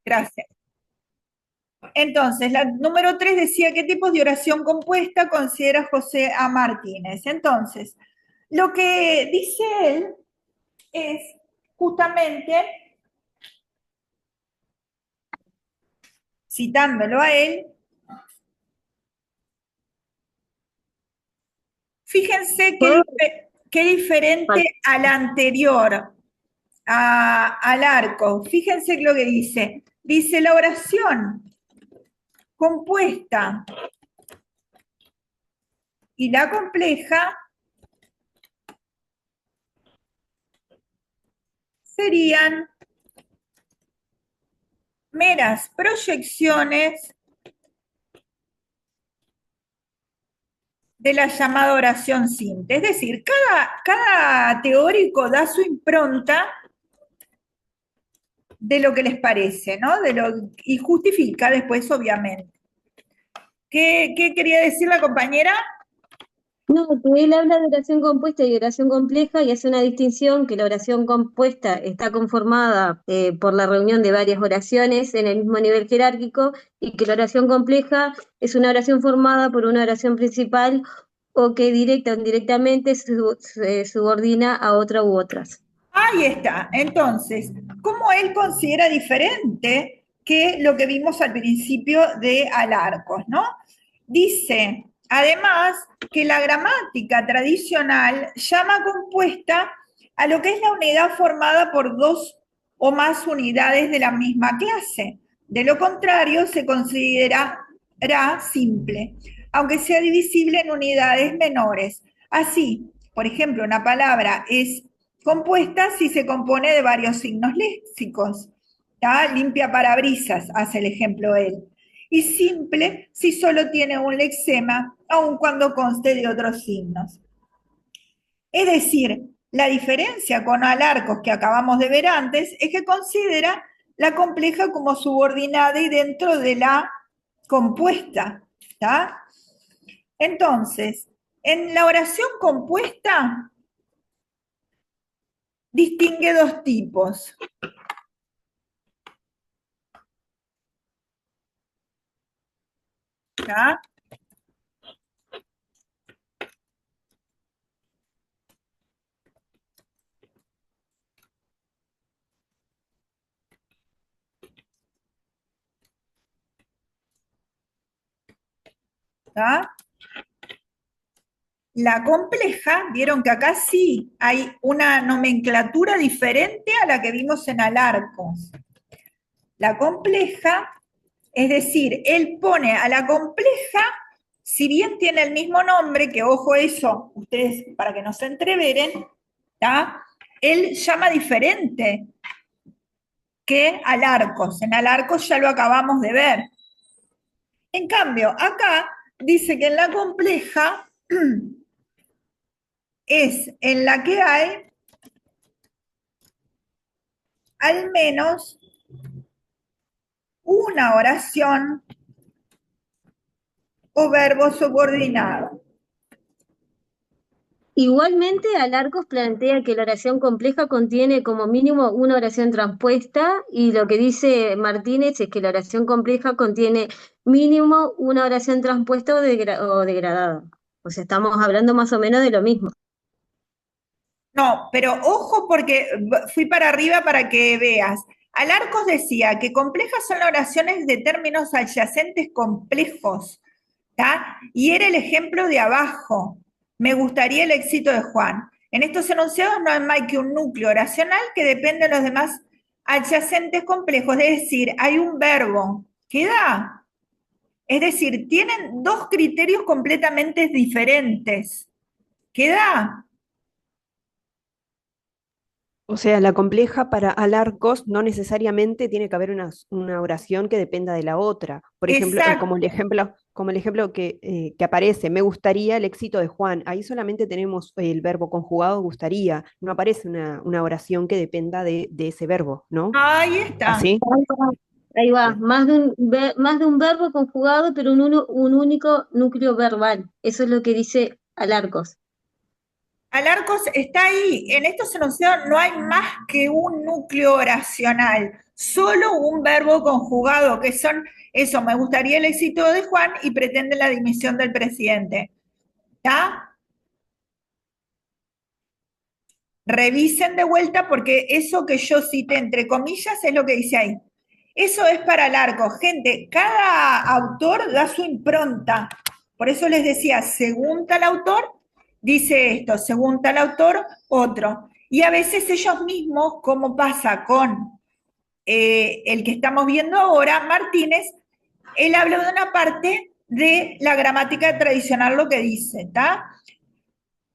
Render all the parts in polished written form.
Gracias. Entonces, la número 3 decía, ¿qué tipos de oración compuesta considera José A. Martínez? Entonces, lo que dice él es justamente, citándolo a él, fíjense ¿Puedo? qué diferente al anterior, al arco. Fíjense lo que dice. Dice la oración compuesta y la compleja serían meras proyecciones de la llamada oración simple. Es decir, cada teórico da su impronta de lo que les parece, ¿no? Y justifica después, obviamente. ¿Qué quería decir la compañera? No, que él habla de oración compuesta y oración compleja y hace una distinción que la oración compuesta está conformada por la reunión de varias oraciones en el mismo nivel jerárquico y que la oración compleja es una oración formada por una oración principal o que directa o indirectamente se subordina a otra u otras. Ahí está. Entonces, ¿cómo él considera diferente que lo que vimos al principio de Alarcos, ¿no? Dice, además, que la gramática tradicional llama compuesta a lo que es la unidad formada por dos o más unidades de la misma clase. De lo contrario, se considerará simple, aunque sea divisible en unidades menores. Así, por ejemplo, una palabra es compuesta si se compone de varios signos léxicos. ¿Tá? Limpia parabrisas, hace el ejemplo él. Y simple si solo tiene un lexema, aun cuando conste de otros signos. Es decir, la diferencia con Alarcos que acabamos de ver antes es que considera la compleja como subordinada y dentro de la compuesta. ¿Tá? Entonces, en la oración compuesta distingue dos tipos. ¿Tá? ¿Tá? La compleja, vieron que acá sí hay una nomenclatura diferente a la que vimos en Alarcos. La compleja, es decir, él pone a la compleja, si bien tiene el mismo nombre, que ojo eso, ustedes para que no se entreveren, ¿tá? Él llama diferente que Alarcos. En Alarcos ya lo acabamos de ver. En cambio, acá dice que en la compleja es en la que hay al menos una oración o verbo subordinado. Igualmente, Alarcos plantea que la oración compleja contiene como mínimo una oración transpuesta y lo que dice Martínez es que la oración compleja contiene mínimo una oración transpuesta o degradada. O sea, estamos hablando más o menos de lo mismo. No, pero ojo porque fui para arriba para que veas. Alarcos decía que complejas son las oraciones de términos adyacentes complejos, ¿tá? Y era el ejemplo de abajo. Me gustaría el éxito de Juan. En estos enunciados no hay más que un núcleo oracional que depende de los demás adyacentes complejos, es decir, hay un verbo que da. Es decir, tienen dos criterios completamente diferentes. ¿Qué da? O sea, la compleja para alarcos no necesariamente tiene que haber una oración que dependa de la otra. Por ejemplo, Exacto. como el ejemplo que aparece, me gustaría el éxito de Juan. Ahí solamente tenemos el verbo conjugado gustaría. No aparece una oración que dependa de ese verbo, ¿no? Ahí está. ¿Así? Ahí va, Bien. más de un verbo conjugado, pero un único núcleo verbal. Eso es lo que dice Alarcos. Alarcos está ahí. En estos enunciados no hay más que un núcleo oracional. solo un verbo conjugado, que son eso, me gustaría el éxito de Juan y pretende la dimisión del presidente. ¿Está? Revisen de vuelta porque eso que yo cité entre comillas es lo que dice ahí. Eso es para largo. Gente, cada autor da su impronta. Por eso les decía, según tal autor, dice esto, según tal autor, otro. Y a veces ellos mismos, como pasa con el que estamos viendo ahora, Martínez, él habla de una parte de la gramática tradicional, lo que dice, ¿está?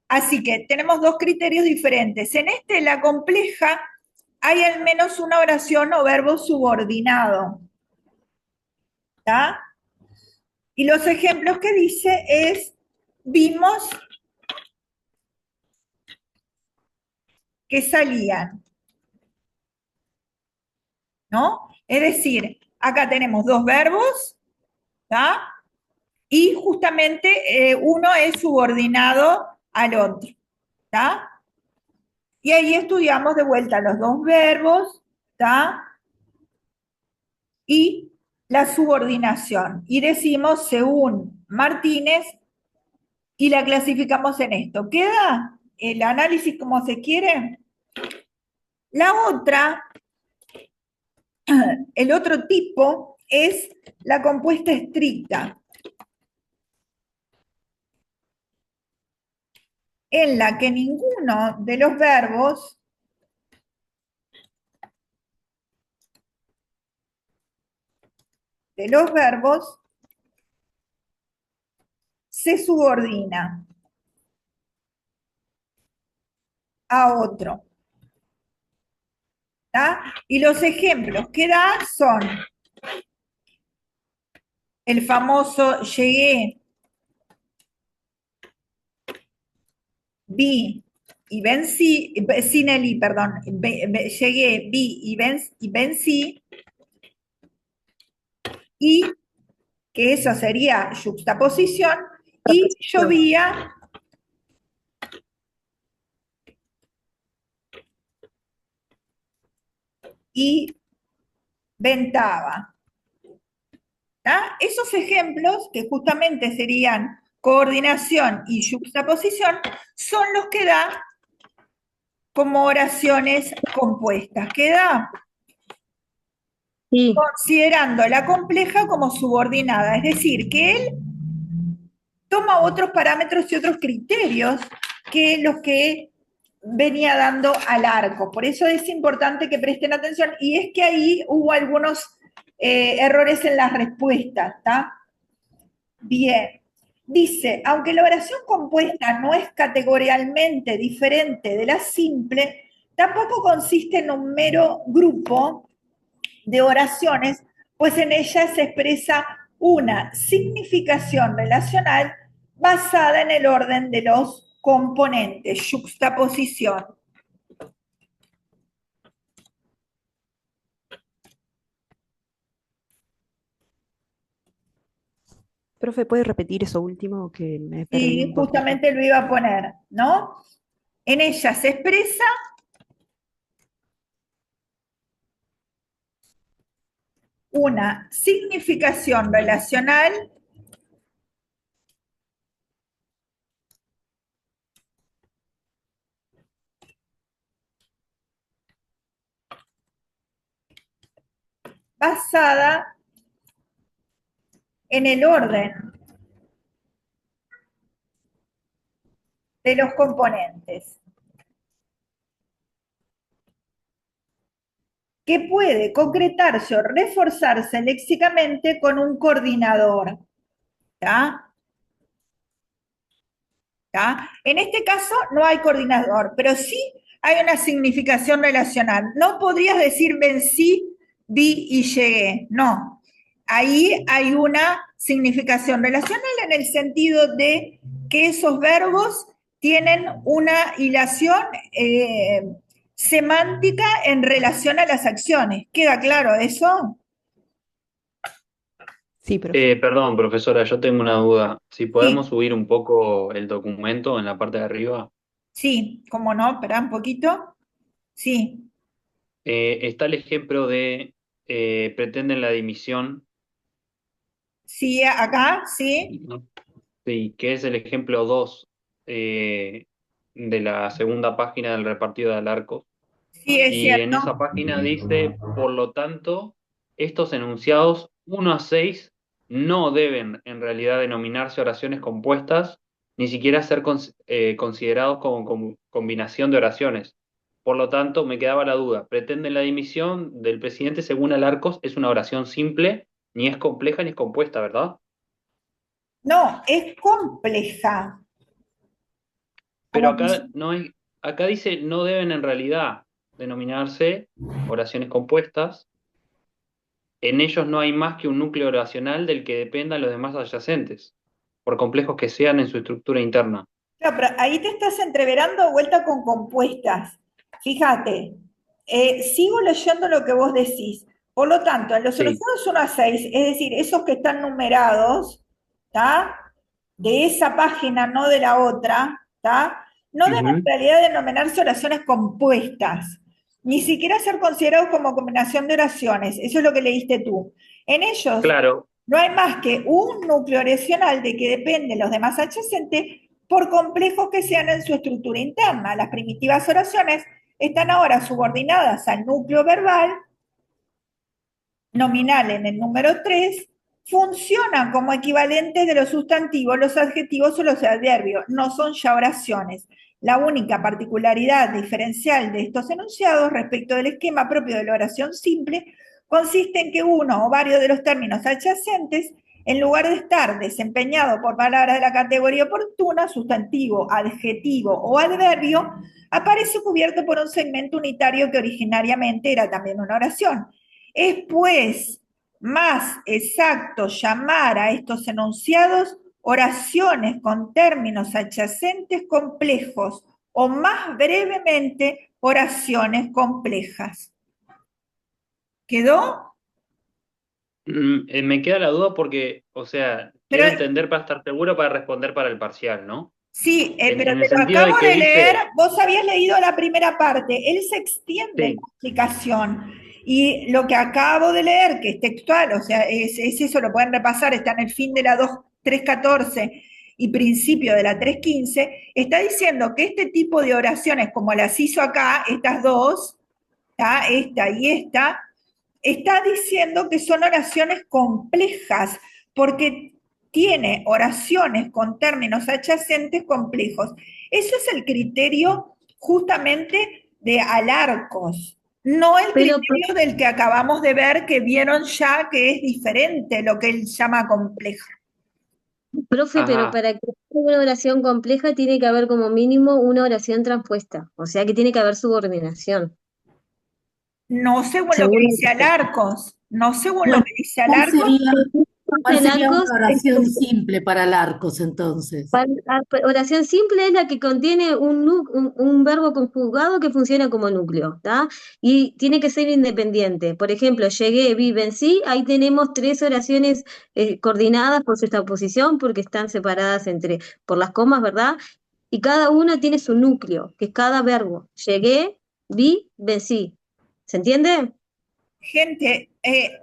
Así que tenemos dos criterios diferentes. En este, la compleja, hay al menos una oración o verbo subordinado. ¿Está? Y los ejemplos que dice es, vimos que salían, ¿no? Es decir, acá tenemos dos verbos, ¿está? Y justamente uno es subordinado al otro, ¿está? Y ahí estudiamos de vuelta los dos verbos, ¿está? Y la subordinación. Y decimos, según Martínez, y la clasificamos en esto. ¿Queda el análisis como se quiere? La otra, el otro tipo es la compuesta estricta, en la que ninguno de los verbos se subordina a otro. ¿Tá? Y los ejemplos que da son el famoso llegué, vi y vencí, Sinelli, perdón, llegué, vi y vencí, y que eso sería juxtaposición, y llovía y ventaba. ¿Tá? Esos ejemplos, que justamente serían coordinación y juxtaposición, son los que da como oraciones compuestas. Queda Sí, considerando la compleja como subordinada, es decir, que él toma otros parámetros y otros criterios que los que venía dando al arco. Por eso es importante que presten atención, y es que ahí hubo algunos errores en las respuestas, ¿está? Bien. Dice, aunque la oración compuesta no es categorialmente diferente de la simple, tampoco consiste en un mero grupo de oraciones, pues en ella se expresa una significación relacional basada en el orden de los componentes, juxtaposición. Profe, ¿puede repetir eso último que me perdí Y un poquito? justamente lo iba a poner, ¿no? En ella se expresa una significación relacional basada en el orden de los componentes, que puede concretarse o reforzarse léxicamente con un coordinador. ¿Tá? ¿Tá? En este caso no hay coordinador, pero sí hay una significación relacional. No podrías decir vencí, vi y llegué. No. Ahí hay una significación relacional en el sentido de que esos verbos tienen una hilación semántica en relación a las acciones. ¿Queda claro eso? Sí, profe. Perdón, profesora, yo tengo una duda. Si podemos Sí, subir un poco el documento en la parte de arriba. sí, cómo no, espera un poquito. Sí, Está el ejemplo de pretenden la dimisión, Sí, acá, sí, ¿no? Sí, que es el ejemplo 2 de la segunda página del repartido de Alarcos. sí, es Y en cierto. esa página dice, por lo tanto, estos enunciados 1 a 6 no deben en realidad denominarse oraciones compuestas, ni siquiera ser considerados como combinación de oraciones. Por lo tanto, me quedaba la duda. Pretenden la dimisión del presidente según Alarcos es una oración simple, ni es compleja ni es compuesta, ¿verdad? No, es compleja. Pero Como acá no hay, acá dice no deben en realidad denominarse oraciones compuestas. En ellos no hay más que un núcleo oracional del que dependan los demás adyacentes, por complejos que sean en su estructura interna. claro, pero ahí te estás entreverando de vuelta con compuestas. Fíjate, sigo leyendo lo que vos decís. Por lo tanto, en los Sí. enunciados 1 a 6, es decir, esos que están numerados, ¿está? De esa página, no de la otra, ¿está? No deben en Ujú. realidad denominarse oraciones compuestas, ni siquiera ser considerados como combinación de oraciones. Eso es lo que leíste tú. En ellos Claro. no hay más que un núcleo oracional de que dependen los demás adyacentes por complejos que sean en su estructura interna. Las primitivas oraciones están ahora subordinadas al núcleo verbal nominal en el número 3, funcionan como equivalentes de los sustantivos, los adjetivos o los adverbios, no son ya oraciones. La única particularidad diferencial de estos enunciados respecto del esquema propio de la oración simple consiste en que uno o varios de los términos adyacentes, en lugar de estar desempeñado por palabras de la categoría oportuna, sustantivo, adjetivo o adverbio, aparece cubierto por un segmento unitario que originariamente era también una oración. Es pues más exacto llamar a estos enunciados oraciones con términos adyacentes complejos o más brevemente oraciones complejas. ¿Quedó? Me queda la duda porque, o sea, Pero quiero entender para estar seguro para responder para el parcial, ¿no? sí, pero En el te lo sentido acabo de que de leer, dice, vos habías leído la primera parte, él se extiende en la sí, explicación y lo que acabo de leer, que es textual, o sea, es eso, lo pueden repasar, está en el fin de la 314 y principio de la 315, está diciendo que este tipo de oraciones, como las hizo acá, estas dos, ¿tá? Esta y esta, está diciendo que son oraciones complejas, porque tiene oraciones con términos adyacentes complejos. Eso es el criterio justamente de Alarcos, no el Pero, criterio del que acabamos de ver, que vieron ya que es diferente lo que él llama compleja. profe, pero ajá, para que sea una oración compleja tiene que haber como mínimo una oración transpuesta, o sea que tiene que haber subordinación. No según lo que Según dice Alarcos, no según lo Bueno, que dice ¿cuál Alarcos. sería, cuál el sería arcos, una oración simple para el Arcos entonces? oración simple es la que contiene un verbo conjugado que funciona como núcleo, ¿tá? Y tiene que ser independiente. Por ejemplo, llegué, vi, vencí, ahí tenemos tres oraciones coordinadas por su posición porque están separadas por las comas, ¿verdad? Y cada una tiene su núcleo, que es cada verbo. Llegué, vi, vencí. ¿Se entiende? Gente,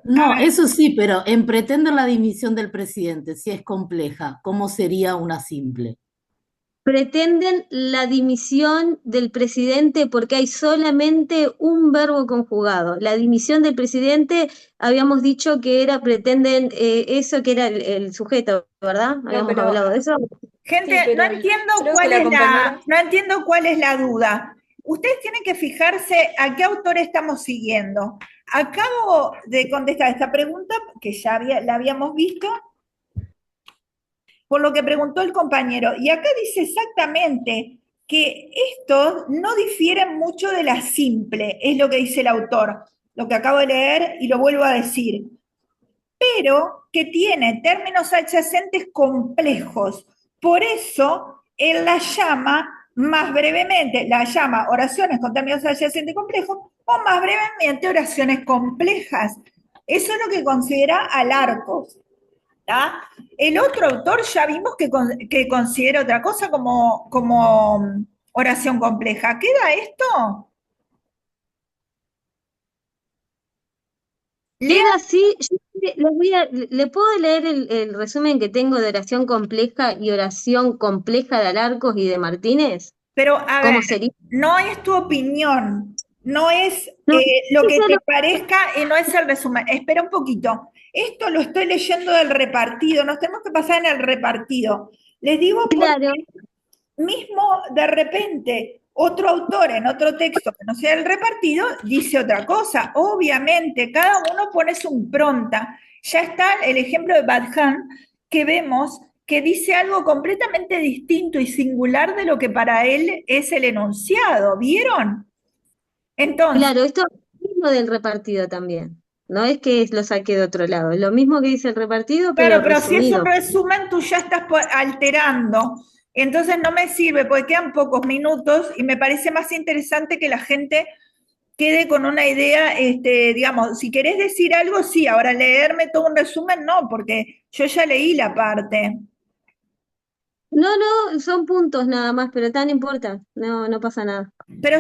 No, eso sí, pero en pretender la dimisión del presidente, si es compleja, ¿cómo sería una simple? Pretenden la dimisión del presidente porque hay solamente un verbo conjugado. La dimisión del presidente, habíamos dicho que era, pretenden eso que era el sujeto, ¿verdad? No, Habíamos pero hablado de eso. sí, gente, no pero entiendo creo que cuál la es compañera, no entiendo cuál es la duda. Ustedes tienen que fijarse a qué autor estamos siguiendo. Acabo de contestar esta pregunta, que ya la habíamos visto, por lo que preguntó el compañero. Y acá dice exactamente que estos no difieren mucho de la simple, es lo que dice el autor, lo que acabo de leer y lo vuelvo a decir, pero que tiene términos adyacentes complejos. Por eso él la llama más brevemente, la llama oraciones con términos adyacentes complejos o más brevemente oraciones complejas. Eso es lo que considera Alarcos. ¿Tá? El otro autor ya vimos que considera otra cosa como oración compleja. ¿Queda esto? Lea, Queda así. Yo le puedo leer el resumen que tengo de oración compleja y oración compleja de Alarcos y de Martínez. pero a ver, ¿Cómo sería? no es tu opinión, no es No, lo que eso te lo- parezca y no es el resumen. Espera un poquito. Esto lo estoy leyendo del repartido, nos tenemos que pasar en el repartido. Les digo porque claro, mismo de repente otro autor en otro texto que no sea el repartido dice otra cosa. Obviamente, cada uno pone su impronta. Ya está el ejemplo de Badhan, que vemos que dice algo completamente distinto y singular de lo que para él es el enunciado. ¿Vieron? Entonces, claro, esto es lo mismo del repartido también. No es que lo saqué de otro lado, es lo mismo que dice el repartido, claro, pero pero si es un resumido. resumen, tú ya estás alterando. Entonces no me sirve porque quedan pocos minutos y me parece más interesante que la gente quede con una idea, digamos, si querés decir algo, sí, ahora leerme todo un resumen, no, porque yo ya leí la parte. No, no, son puntos nada más, pero tan importa, no, no pasa nada. Pero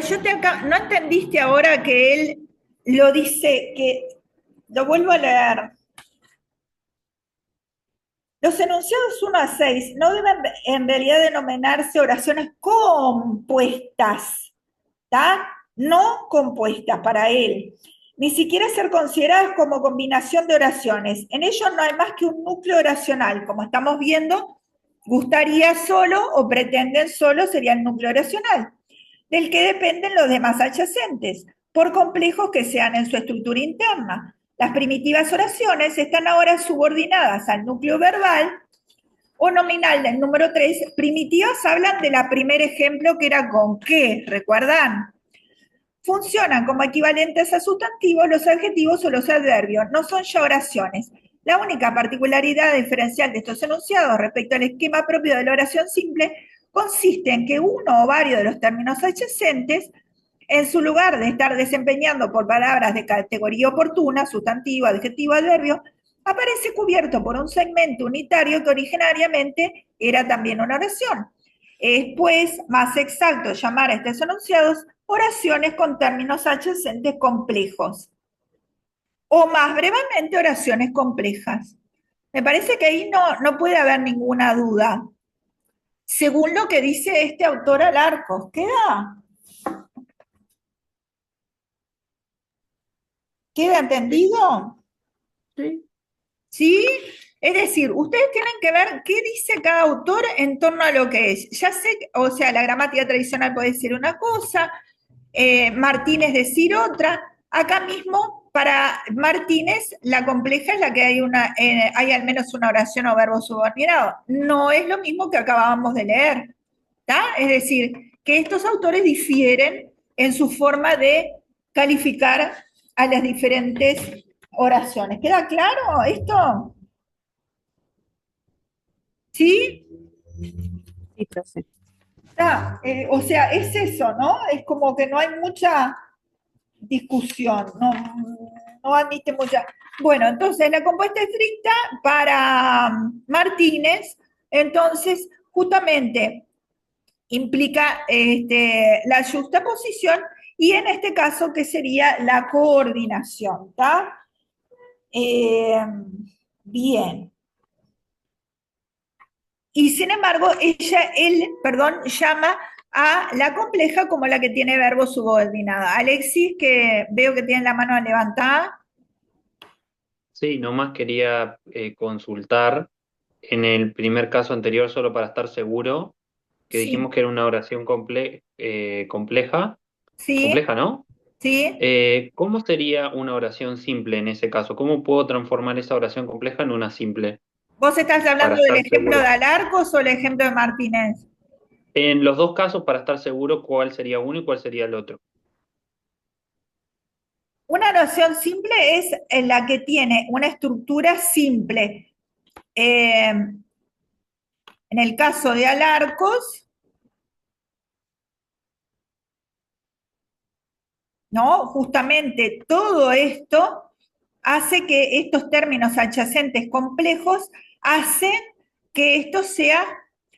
¿no entendiste ahora que él lo dice, que lo vuelvo a leer? Los enunciados 1 a 6 no deben en realidad denominarse oraciones compuestas, ¿está? No compuestas para él, ni siquiera ser consideradas como combinación de oraciones. En ellos no hay más que un núcleo oracional, como estamos viendo, gustaría solo o pretenden solo sería el núcleo oracional, del que dependen los demás adyacentes, por complejos que sean en su estructura interna. Las primitivas oraciones están ahora subordinadas al núcleo verbal o nominal del número 3. Primitivas hablan del primer ejemplo que era con qué, ¿recuerdan? Funcionan como equivalentes a sustantivos los adjetivos o los adverbios, no son ya oraciones. La única particularidad diferencial de estos enunciados respecto al esquema propio de la oración simple consiste en que uno o varios de los términos adyacentes, en su lugar de estar desempeñando por palabras de categoría oportuna, sustantivo, adjetivo, adverbio, aparece cubierto por un segmento unitario que originariamente era también una oración. Es pues más exacto llamar a estos enunciados oraciones con términos adyacentes complejos, o más brevemente oraciones complejas. Me parece que ahí no puede haber ninguna duda. Según lo que dice este autor Alarcos, ¿queda entendido? Sí. ¿Sí? Es decir, ustedes tienen que ver qué dice cada autor en torno a lo que es. Ya sé, o sea, la gramática tradicional puede decir una cosa, Martínez decir otra. Acá mismo, para Martínez, la compleja es la que hay al menos una oración o verbo subordinado. No es lo mismo que acabábamos de leer. ¿Tá? Es decir, que estos autores difieren en su forma de calificar a las diferentes oraciones. ¿Queda claro esto? ¿Sí? Sí, profe. O sea, es eso, ¿no? Es como que no hay mucha discusión, no admite mucha. Bueno, entonces la compuesta estricta para Martínez, entonces justamente implica la juxtaposición y en este caso que sería la coordinación, ¿está? Bien. Y sin embargo, él, llama a la compleja como la que tiene verbo subordinado. Alexis, que veo que tiene la mano levantada. Sí, nomás quería consultar en el primer caso anterior, solo para estar seguro, que Sí, dijimos que era una oración compleja, sí, compleja, ¿no? sí. ¿Cómo sería una oración simple en ese caso? ¿Cómo puedo transformar esa oración compleja en una simple? ¿Vos estás Para hablando del estar ejemplo de seguro. Alarcos o el ejemplo de Martínez? En los dos casos, para estar seguro cuál sería uno y cuál sería el otro. Una oración simple es la que tiene una estructura simple. En el caso de Alarcos, ¿no? Justamente todo esto hace que estos términos adyacentes complejos hacen que esto sea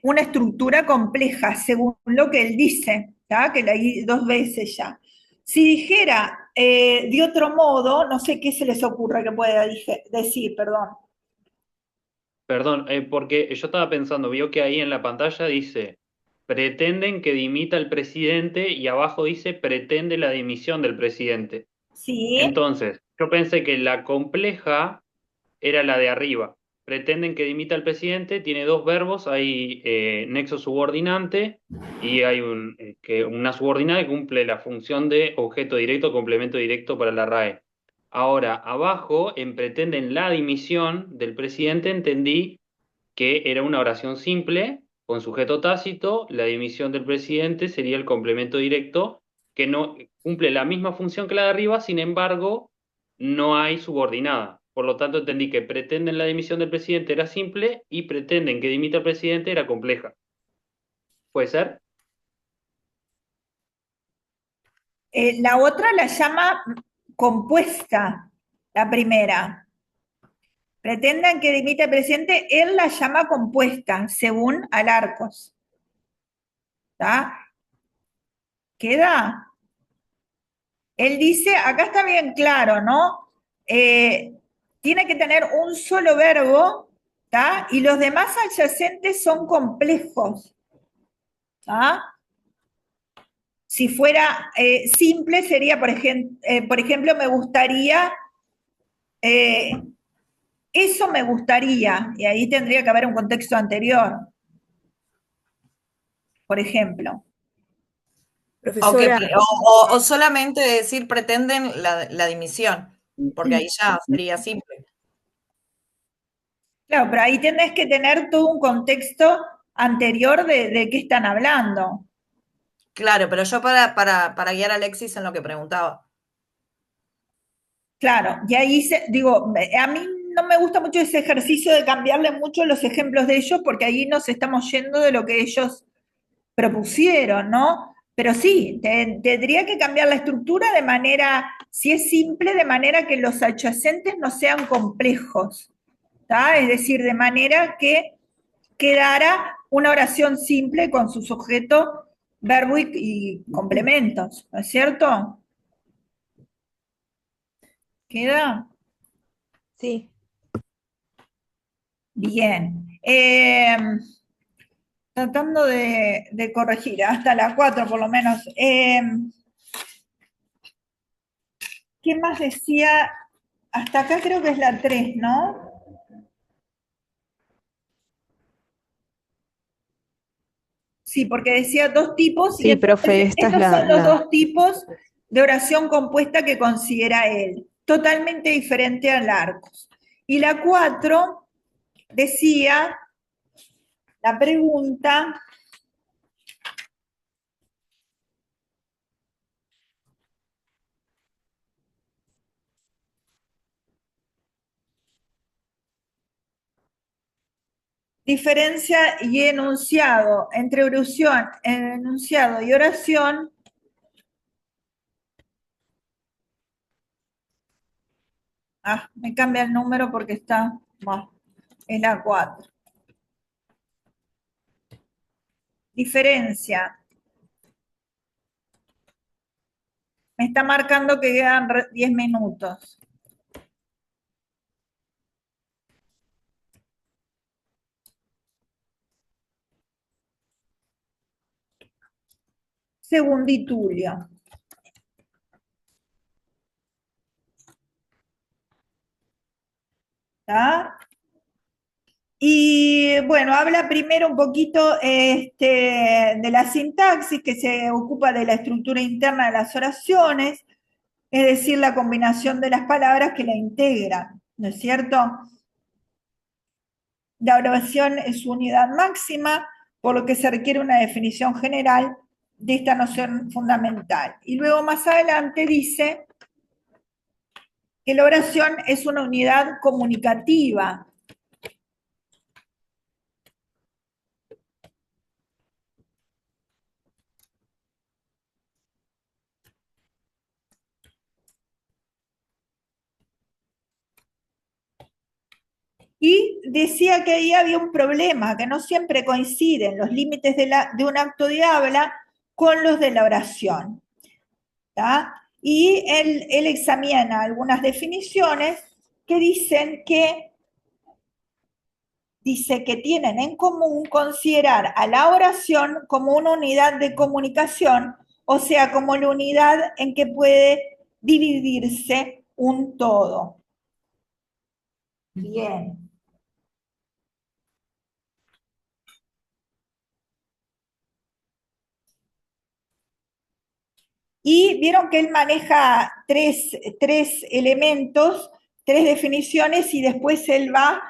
una estructura compleja, según lo que él dice, ¿tá? Que leí 2 veces ya. Si dijera de otro modo, no sé qué se les ocurre que pueda decir, perdón. Perdón, porque yo estaba pensando, vio que ahí en la pantalla dice, pretenden que dimita el presidente y abajo dice, pretende la dimisión del presidente. Sí, Entonces, yo pensé que la compleja era la de arriba. Pretenden que dimita al presidente, tiene dos verbos, hay nexo subordinante y hay una subordinada que cumple la función de objeto directo, complemento directo para la RAE. Ahora, abajo, en pretenden la dimisión del presidente, entendí que era una oración simple con sujeto tácito, la dimisión del presidente sería el complemento directo que no cumple la misma función que la de arriba, sin embargo, no hay subordinada. Por lo tanto, entendí que pretenden la dimisión del presidente era simple y pretenden que dimita al presidente era compleja. ¿Puede ser? la otra la llama compuesta, la primera. Pretendan que dimita el presidente, él la llama compuesta, según Alarcos. ¿Está? ¿Queda? Él dice, acá está bien claro, ¿no? Tiene que tener un solo verbo, ¿está? Y los demás adyacentes son complejos, ¿está? Si fuera simple, sería, por ejemplo, me gustaría, eh, eso me gustaría, y ahí tendría que haber un contexto anterior, por ejemplo. Aunque, Profesora, o solamente decir pretenden la dimisión, porque ahí ya sería simple. Claro, pero ahí tenés que tener todo un contexto anterior de qué están hablando. Claro, pero yo para guiar a Alexis en lo que preguntaba. Claro, y ahí digo, a mí no me gusta mucho ese ejercicio de cambiarle mucho los ejemplos de ellos, porque ahí nos estamos yendo de lo que ellos propusieron, ¿no? Pero sí, tendría que cambiar la estructura de manera, si es simple, de manera que los adyacentes no sean complejos, ¿tá? Es decir, de manera que quedara una oración simple con su sujeto, verbo y complementos, ¿no es cierto? ¿Queda? Sí. Bien. Tratando de corregir, hasta la 4 por lo menos. ¿Qué más decía? Hasta acá creo que es la 3, ¿no? Sí, porque decía dos tipos y Sí, profe, esta es estos son los la... dos tipos de oración compuesta que considera él, totalmente diferente al arcos. Y la 4 decía, la pregunta, diferencia y enunciado, entre oración, enunciado y oración. Me cambia el número porque está en la 4. Diferencia. Me está marcando que quedan 10 minutos. Segunditulio. ¿Está? Y bueno, habla primero un poquito de la sintaxis, que se ocupa de la estructura interna de las oraciones, es decir, la combinación de las palabras que la integran, ¿no es cierto? La oración es su unidad máxima, por lo que se requiere una definición general de esta noción fundamental. Y luego más adelante dice que la oración es una unidad comunicativa. Y decía que ahí había un problema, que no siempre coinciden los límites de un acto de habla con los de la oración. ¿Tá? y él examina algunas definiciones que dice que tienen en común considerar a la oración como una unidad de comunicación, o sea, como la unidad en que puede dividirse un todo. Bien. Y vieron que él maneja tres elementos, tres definiciones, y después él va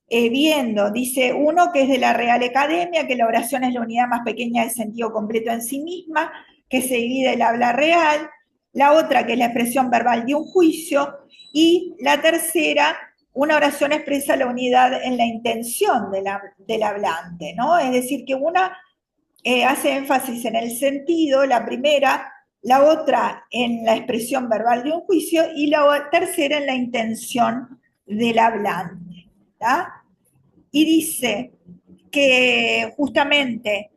viendo. Dice uno que es de la Real Academia, que la oración es la unidad más pequeña del sentido completo en sí misma, que se divide el habla real. La otra, que es la expresión verbal de un juicio. Y la tercera, una oración expresa la unidad en la intención del hablante, ¿no? Es decir, que una hace énfasis en el sentido, la primera, la otra en la expresión verbal de un juicio y la tercera en la intención del hablante. ¿tá? Y dice que justamente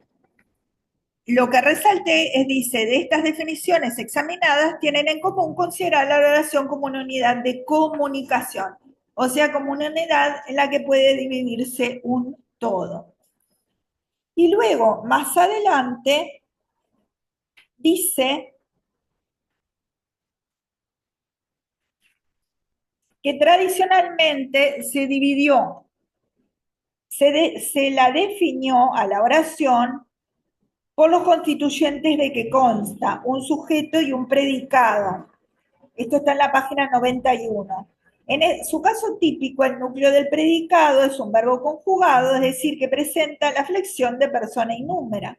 lo que resalte es, dice, de estas definiciones examinadas tienen en común considerar la oración como una unidad de comunicación, o sea, como una unidad en la que puede dividirse un todo. Y luego, más adelante, dice que tradicionalmente se dividió, se la definió a la oración por los constituyentes de que consta un sujeto y un predicado. Esto está en la página 91. En su caso típico, el núcleo del predicado es un verbo conjugado, es decir, que presenta la flexión de persona y número,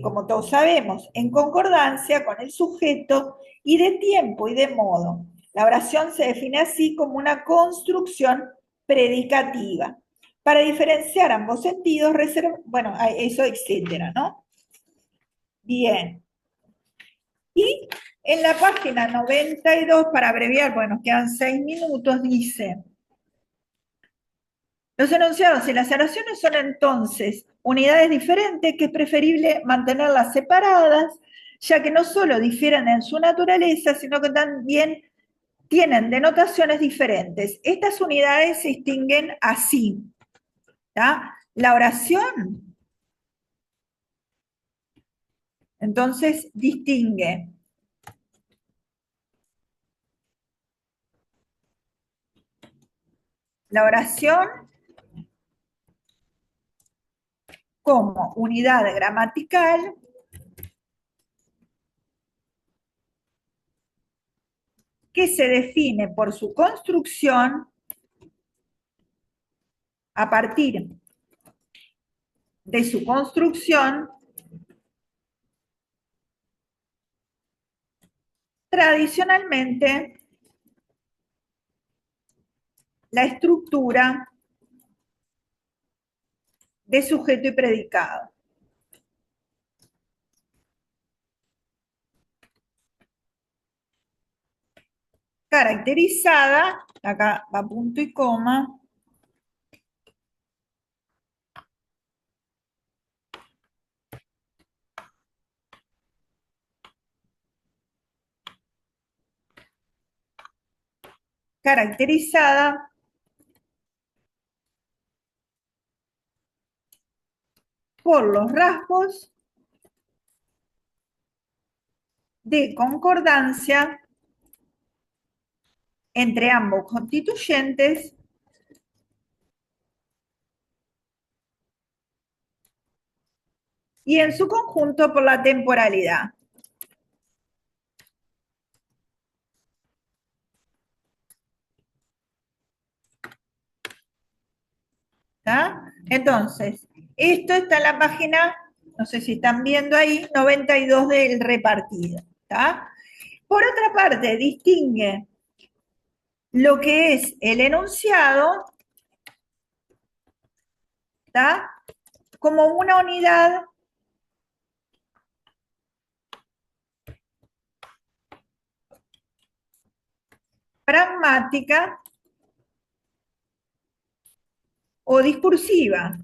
como todos sabemos, en concordancia con el sujeto y de tiempo y de modo. La oración se define así como una construcción predicativa. Para diferenciar ambos sentidos, bueno, eso, etcétera, ¿no? Bien. Y en la página 92, para abreviar, bueno, nos quedan 6 minutos, dice: los enunciados y las oraciones son entonces unidades diferentes que es preferible mantenerlas separadas, ya que no solo difieren en su naturaleza, sino que también tienen denotaciones diferentes. Estas unidades se distinguen así. ¿tá? La oración, entonces, distingue la oración como unidad gramatical que se define por su construcción a partir de su construcción tradicionalmente la estructura de sujeto y predicado. Caracterizada, acá va punto y coma, caracterizada por los rasgos de concordancia entre ambos constituyentes y en su conjunto por la temporalidad. ¿Tá? Entonces, esto está en la página, no sé si están viendo ahí, 92 del repartido. ¿tá? Por otra parte, distingue lo que es el enunciado, ¿tá? como una unidad pragmática o discursiva.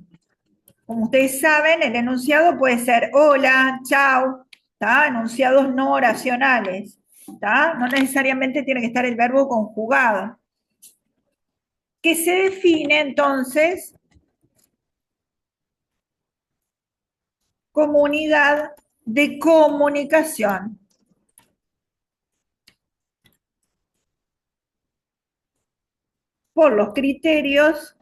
Como ustedes saben, el enunciado puede ser hola, chao, ¿tá? Enunciados no oracionales. ¿tá? No necesariamente tiene que estar el verbo conjugado. Que se define entonces como unidad de comunicación. Por los criterios.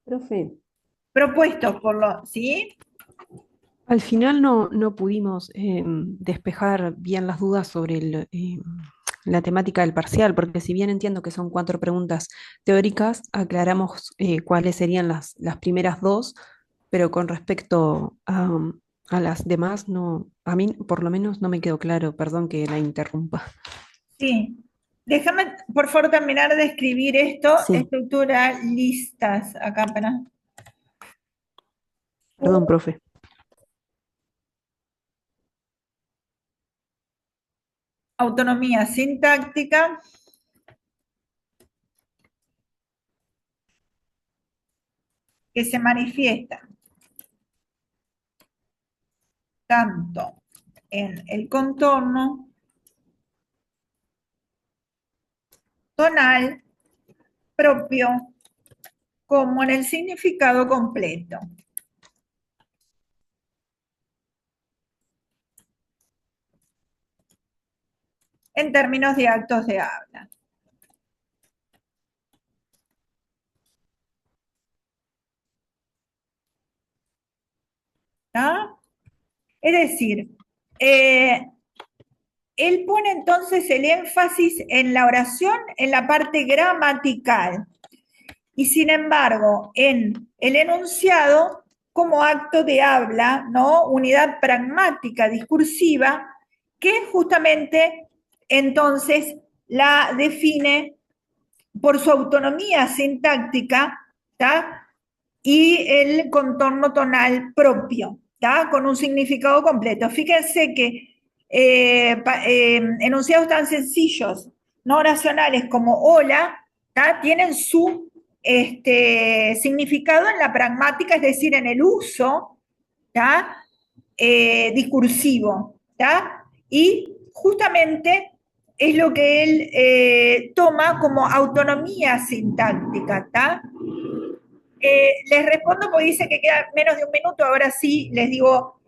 Profe, Propuestos por los, ¿sí? al final no pudimos despejar bien las dudas sobre la temática del parcial, porque si bien entiendo que son 4 preguntas teóricas, aclaramos cuáles serían las primeras 2, pero con respecto a las demás, no, a mí por lo menos no me quedó claro, perdón que la interrumpa. Sí. Déjame, por favor, terminar de escribir esto. Sí, Estructura listas. Acá, para. perdón, profe. Autonomía sintáctica. Que se manifiesta tanto en el contorno tonal propio como en el significado completo. En términos de actos de habla. ¿Tá? Es decir, él pone entonces el énfasis en la oración, en la parte gramatical, y sin embargo, en el enunciado, como acto de habla, ¿no? Unidad pragmática, discursiva, que justamente entonces la define por su autonomía sintáctica, ¿tá? Y el contorno tonal propio, ¿tá? Con un significado completo. Fíjense que enunciados tan sencillos, no oracionales como hola, ¿tá? Tienen su significado en la pragmática, es decir, en el uso, ¿tá? Discursivo, ¿tá? Y justamente es lo que él toma como autonomía sintáctica, ¿tá? Les respondo porque dice que queda menos de un minuto, ahora sí les digo